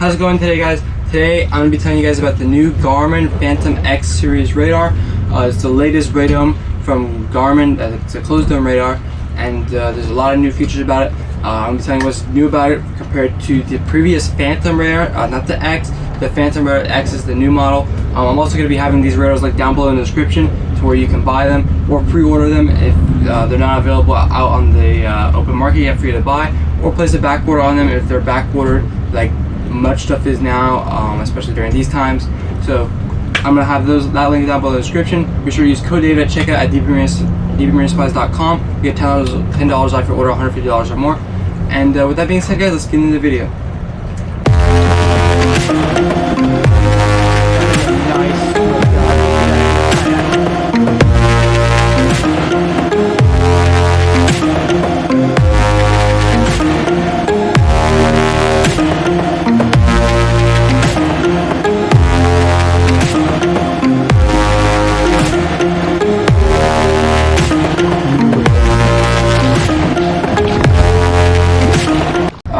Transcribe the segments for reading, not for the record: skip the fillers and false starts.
How's it going today, guys? Today I'm going to be telling you guys about the new Garmin Fantom X series radar. It's the latest radome from Garmin. It's a closed dome radar, and there's a lot of new features about it. I'm going to be telling you what's new about it compared to the previous Fantom radar, not the X. The Fantom radar X is the new model. I'm also going to be having these radars down below in the description to where you can buy them or pre-order them if they're not available out on the open market yet for you to buy, or place a back order on them if they're back ordered, like much stuff is now, especially during these times. So I'm gonna have that link down below in the description. Be sure to use code David at checkout at dbmarinesupplies.com. You get $10 off your order, $150 or more. And with that being said, guys, let's get into the video.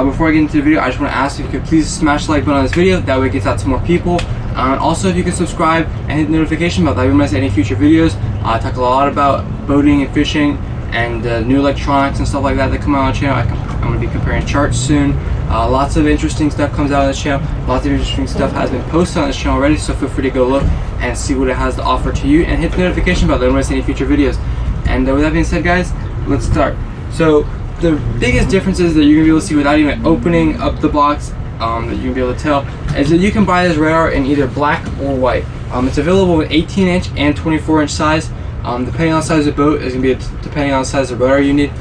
Before I get into the video, I just want to ask if you could please smash the like button on this video. That way it gets out to more people. Also, if you could subscribe and hit the notification bell, that way you miss any future videos. I talk a lot about boating and fishing and new electronics and stuff like that come out on the channel. I'm going to be comparing charts soon. Lots of interesting stuff comes out on this channel. Lots of interesting stuff has been posted on this channel already, so feel free to go look and see what it has to offer to you, and hit the notification bell, that way you miss any future videos. And with that being said, guys, let's start. So the biggest differences that you're going to be able to see without even opening up the box, that you're going to be able to tell, is that you can buy this radar in either black or white. It's available with 18-inch and 24-inch size. Depending on the size of the boat, is going to be depending on the size of the radar you need.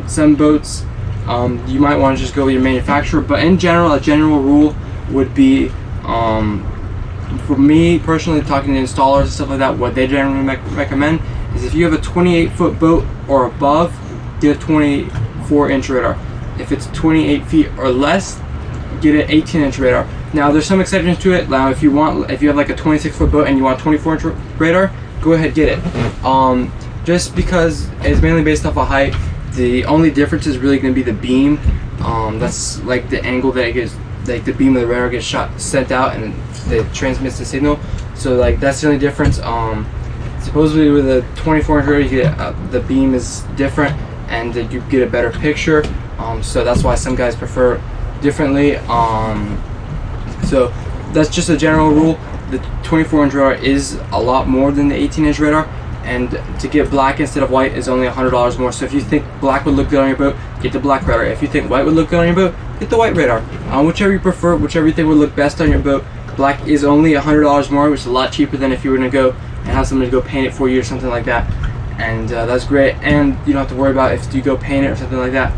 Some boats, you might want to just go with your manufacturer, but in general, a general rule would be, for me personally, talking to installers and stuff like that, what they generally recommend is if you have a 28-foot boat or above, get a 24-inch radar. If it's 28 feet or less, get an 18-inch radar. Now there's some exceptions to it. Now if you have like a 26-foot boat and you want a 24-inch radar, go ahead, get it. Just because it's mainly based off of height. The only difference is really going to be the beam. That's like the angle that it gets, like the beam of the radar gets sent out and it transmits the signal. So like that's the only difference. Supposedly with a 24-inch radar, you get the beam is different, and you get a better picture, so that's why some guys prefer differently. So that's just a general rule. The 24-inch radar is a lot more than the 18-inch radar, and to get black instead of white is only $100 more. So if you think black would look good on your boat, get the black radar. If you think white would look good on your boat, get the white radar. Whichever you prefer, whichever you think would look best on your boat. Black is only $100 more, which is a lot cheaper than if you were going to go and have somebody go paint it for you or something like that. And that's great, and you don't have to worry about if you go paint it or something like that,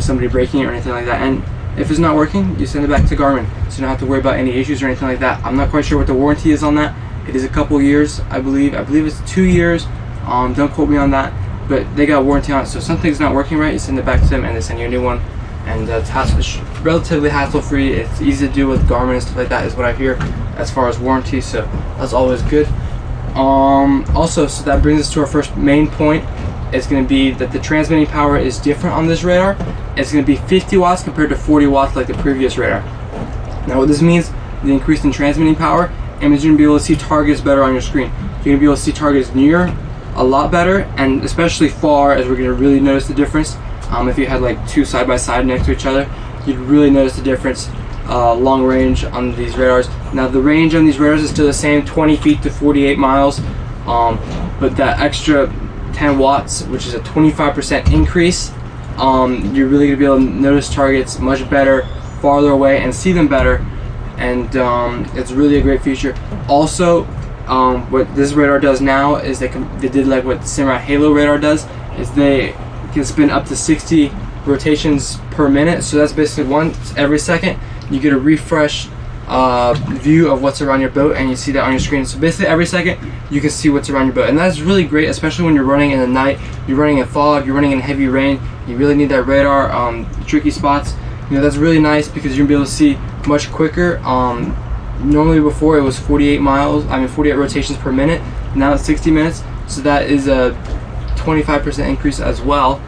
somebody breaking it or anything like that. And if it's not working, you send it back to Garmin, so you don't have to worry about any issues or anything like that. I'm not quite sure what the warranty is on that. It is a couple years, I believe it's 2 years. Don't quote me on that, but they got a warranty on it. So if something's not working right, you send it back to them and they send you a new one. And it's relatively hassle-free. It's easy to do with Garmin and stuff like that, is what I hear as far as warranty, so that's always good. Also, so that brings us to our first main point. It's going to be that the transmitting power is different on this radar. It's going to be 50 watts compared to 40 watts like the previous radar. Now what this means, the increase in transmitting power, and you're going to be able to see targets better on your screen. You're going to be able to see targets near a lot better, and especially far, as we're going to really notice the difference. If you had like two side by side next to each other, you'd really notice the difference. Long range on these radars. Now the range on these radars is still the same, 20 feet to 48 miles, but that extra 10 watts, which is a 25% increase, you're really going to be able to notice targets much better, farther away, and see them better. And it's really a great feature. Also, what this radar does now is they did like what the Samurai Halo radar does, is they can spin up to 60 rotations per minute. So that's basically once every second you get a refresh view of what's around your boat, and you see that on your screen. So basically every second you can see what's around your boat, and that's really great, especially when you're running in the night, you're running in fog, you're running in heavy rain. You really need that radar, tricky spots. You know, that's really nice because you're gonna be able to see much quicker. Normally before it was 48 rotations per minute. Now it's 60 minutes, so that is a 25% increase as well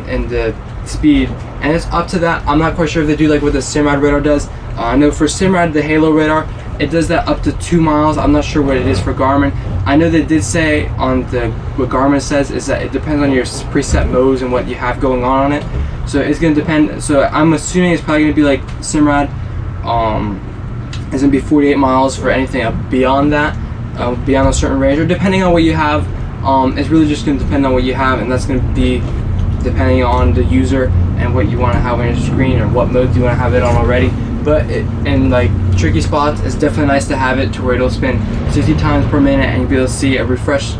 in the speed, and it's up to that. I'm not quite sure if they do like what the Samurai radar does. I know for Simrad, the Halo radar, it does that up to 2 miles. I'm not sure what it is for Garmin. I know they did say on what Garmin says is that it depends on your preset modes and what you have going on it. So it's going to depend. So I'm assuming it's probably going to be like Simrad. It's going to be 48 miles for anything beyond that, beyond a certain range, or depending on what you have. It's really just going to depend on what you have, and that's going to be depending on the user and what you want to have on your screen or what mode you want to have it on already. But in like tricky spots, it's definitely nice to have it to where it'll spin 60 times per minute and you'll be able to see a refreshed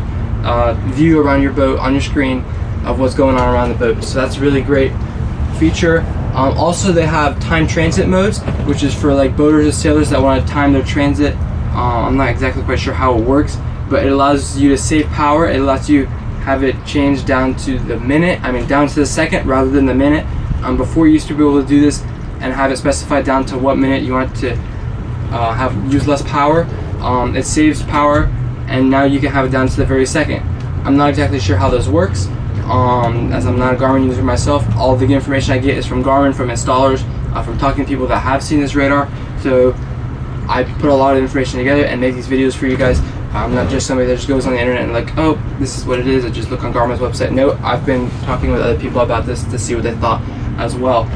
view around your boat on your screen of what's going on around the boat. So that's a really great feature. Also, they have time transit modes, which is for like boaters and sailors that want to time their transit. I'm not exactly quite sure how it works, but it allows you to save power. It lets you have it changed down to the minute, down to the second rather than the minute. Before you used to be able to do this and have it specified down to what minute you want to use less power. It saves power, and now you can have it down to the very second. I'm not exactly sure how this works, as I'm not a Garmin user myself. All the information I get is from Garmin, from installers, from talking to people that have seen this radar. So I put a lot of information together and make these videos for you guys. I'm not just somebody that just goes on the internet and like, oh, this is what it is, I just look on Garmin's website. No, I've been talking with other people about this to see what they thought as well.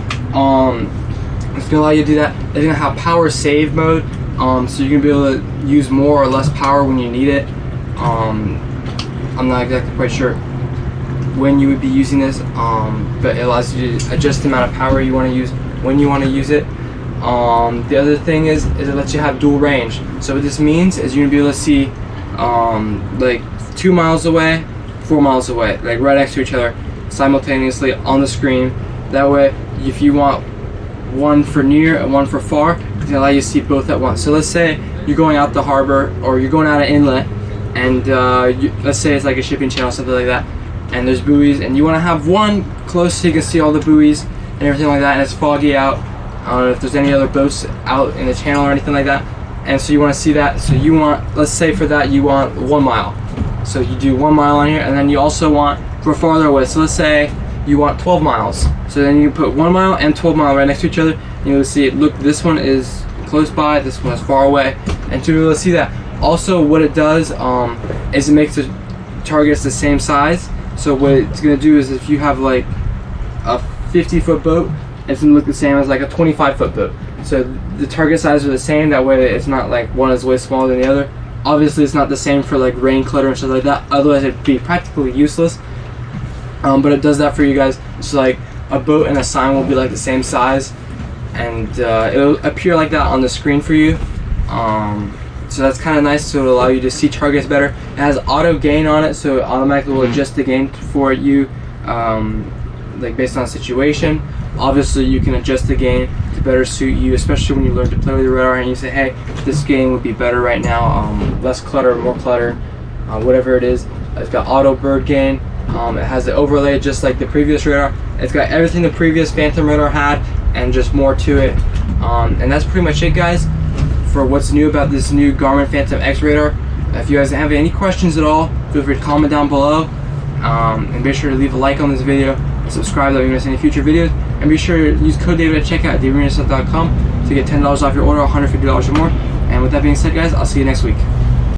It's going to allow you to do that. It's going to have power save mode, so you're going to be able to use more or less power when you need it. I'm not exactly quite sure when you would be using this, but it allows you to adjust the amount of power you want to use when you want to use it. The other thing is it lets you have dual range. So what this means is you're going to be able to see like 2 miles away, 4 miles away, like right next to each other simultaneously on the screen. That way, if you want one for near and one for far, it's going to allow you to see both at once. So let's say you're going out the harbor or you're going out of inlet, and let's say it's like a shipping channel, something like that, and there's buoys, and you want to have one close so you can see all the buoys and everything like that, and it's foggy out. I don't know if there's any other boats out in the channel or anything like that, and so you want to see that. So you want, let's say for that you want 1 mile, so you do 1 mile on here, and then you also want for farther away. So let's say you want 12 miles, so then you can put 1 mile and 12 mile right next to each other, and you'll see it. Look, this one is close by, this one is far away, and to be able to see that. Also, what it does is it makes the targets the same size. So what it's going to do is if you have like a 50-foot boat, it's going to look the same as like a 25-foot boat. So the target size are the same. That way it's not like one is way smaller than the other. Obviously it's not the same for like rain clutter and stuff like that, otherwise it'd be practically useless. But it does that for you guys. So like a boat and a sign will be like the same size, and it'll appear like that on the screen for you. So that's kind of nice. So it'll allow you to see targets better. It has auto gain on it, so it automatically will adjust the gain for you, like based on the situation. Obviously you can adjust the gain to better suit you, especially when you learn to play with your radar and you say, hey, this gain would be better right now, less clutter, more clutter, whatever it is. It's got auto bird gain. It has the overlay just like the previous radar. It's got everything the previous Fantom radar had and just more to it. And that's pretty much it, guys, for what's new about this new Garmin Fantom X radar. If you guys have any questions at all, feel free to comment down below. And be sure to leave a like on this video and subscribe so you don't miss any future videos. And be sure to use code David at checkout at davidmarinastuff.com to get $10 off your order, $150 or more. And with that being said, guys, I'll see you next week.